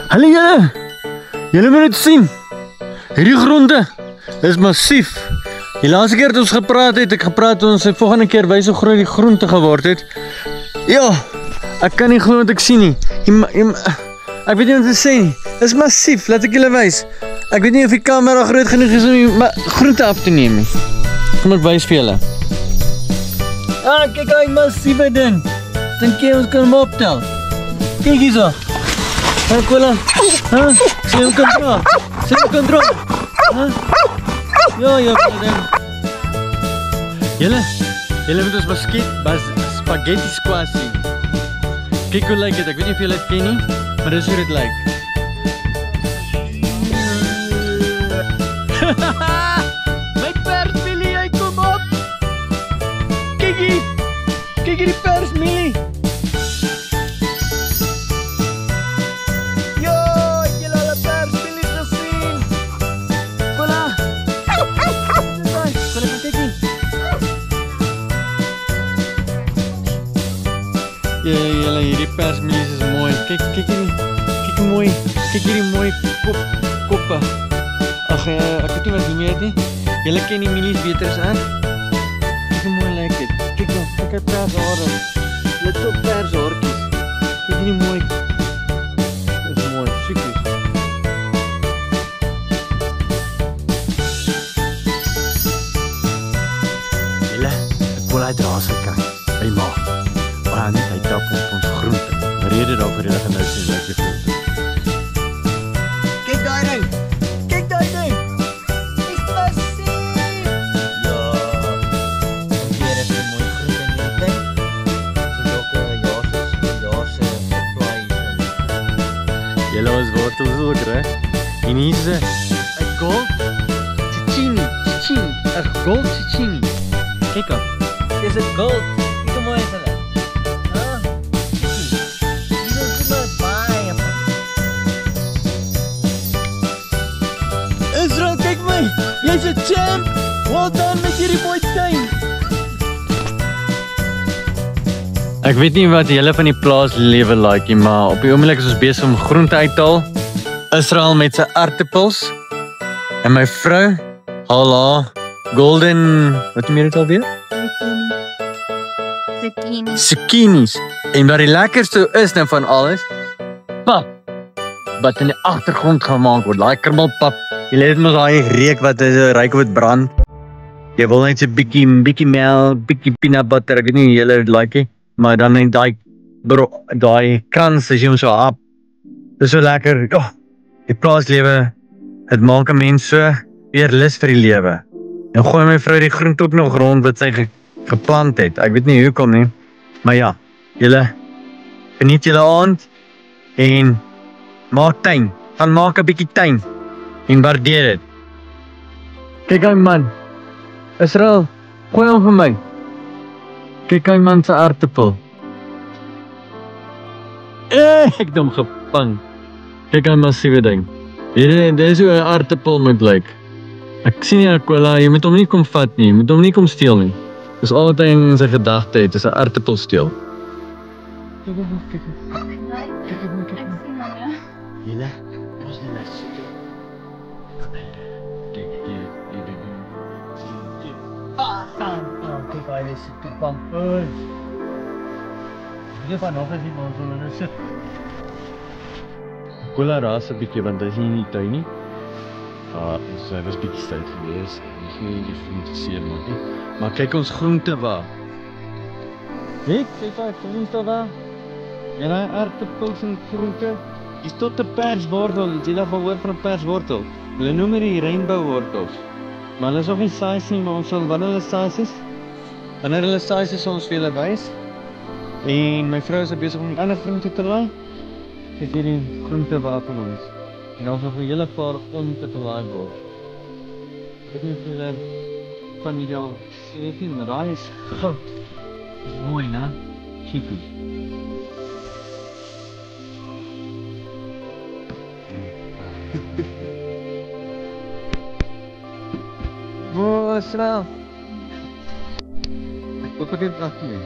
Hallo julle! Julle moet dit sien. Hierdie gronde is massief. Die laaste keer het ons gepraat ons het volgende keer wys hoe groot die groente geword het. Ja, ek kan nie glo wat ek sien nie. Ek weet nie wat te sê nie. Dit is massief, laat ek julle wys. Ek weet nie of die kamera groot genoeg is om die groente af te neem nie. Kom ek wys vir julle. Ah, kyk hoe massief ding. Dink jy ons kan hom optel? Kyk hierso. Hey, Kola. Huh? Sien hom kan dra. Sien hom kan dra. Huh? Ja, ding. Julle moet ons spaghetti squash sien. Kyk hoe lyk dit. Ek weet nie of julle dit ken nie, maar dis hoe dit lyk. My persmilie, hy kom op. Kyk die persmilie. Yo, ek het al 'n persmilie gesien. Kola. Kola, kyk hier. Julle, hierdie persmilies is mooi. Kyk hierdie mooi koppe. Ag, ek weet nie wat die meer het nie. Julle ken die milies beter as ek. Kyk hoe mooi lyk dit. Kyk hy pershare. Little pershaartjies. Kyk hierdie mooi. Dit is mooi, super. Julle, ek wil uit raas gekry. By ma. Maar net hy tap op ons groente. Die rede daarvoor julle gaan nou sien lyk die groente. Kyk daai ding. Dis massief. Ja. Hier is 'n mooi groente in hierdie ding. Dis ook 'n jaarse supply. Julle is wortels ook reg. En hier is 'n gold zucchini. Ag, gold zucchini. Kyk op. Dis 'n gold. Kyk hoe mooi is dit. Israel, kyk my! Jy's 'n champ! Well done met hierdie mooi tuin! Ek weet nie wat julle van die plaaslewe like nie, maar op die oomblik is ons besig om groente uit te haal. Israel met sy aartappels. En my vrou haal haar golden... Wat meer dit alweer? Zucchinis. En wat die lekkerste is nou van alles, pap. Wat in die agtergrond gemaak word, daai krummelpap. Jy let mos daai reuk wat ryk wat brand. Jy wil net 'n bietjie melk, bietjie peanut butter, ek weet nie julle like nie, maar dan net daai krans as jy hom so hap. Dis so lekker. Oh, die plaaslewe, dit maak 'n mens so weer lus vir die lewe. En gooi my vrou die groente ook nog rond wat sy geplant het. Ek weet nie hoekom nie, maar ja, julle geniet julle aand en maak tuin. Gaan maak 'n bietjie tuin. En waardeer dit. Kyk hy man. Israel, gooi hom vir my. Kyk hy man se aartappel. Ek het hom gevang. Kyk hy massiewe ding. Dit is hoe 'n aartappel moet lyk. Ek sien nie Kola, jy moet hom nie kom vat nie. Jy moet hom nie kom steel nie. Dis al wat hy in sy gedagte het, is 'n aartappel steel. Kyk. Julle, ons is net so. Kijk, hij is te bang. Ik heb nog eens iemand zullen zitten. Kola raas 'n bietjie want hy is nie in die tuin nie. So hy was bietjie styf geweest. Ek gee nie die groente seer maak nie. Maar kyk ons groente waar. Kyk daai groente waar. En daai aartappels en groente. Dis tot 'n perswortel. Jy het al gehoor van 'n perswortel. Hulle noem dit rainbow wortels. Maar hulle is ook nie size nie, maar ons sal wanneer hulle size is. Wanneer hulle size is, ons vir julle wys. En my vrou is besig om die ander groente te laai. Dit hier die groente waar van ons. En ons nog 'n hele paar groente te laai word. Ek weet nie of julle van die al sien, maar daai is goud. Dis mooi, né? Chippy. Wow, snel. Wat betekent dat hier?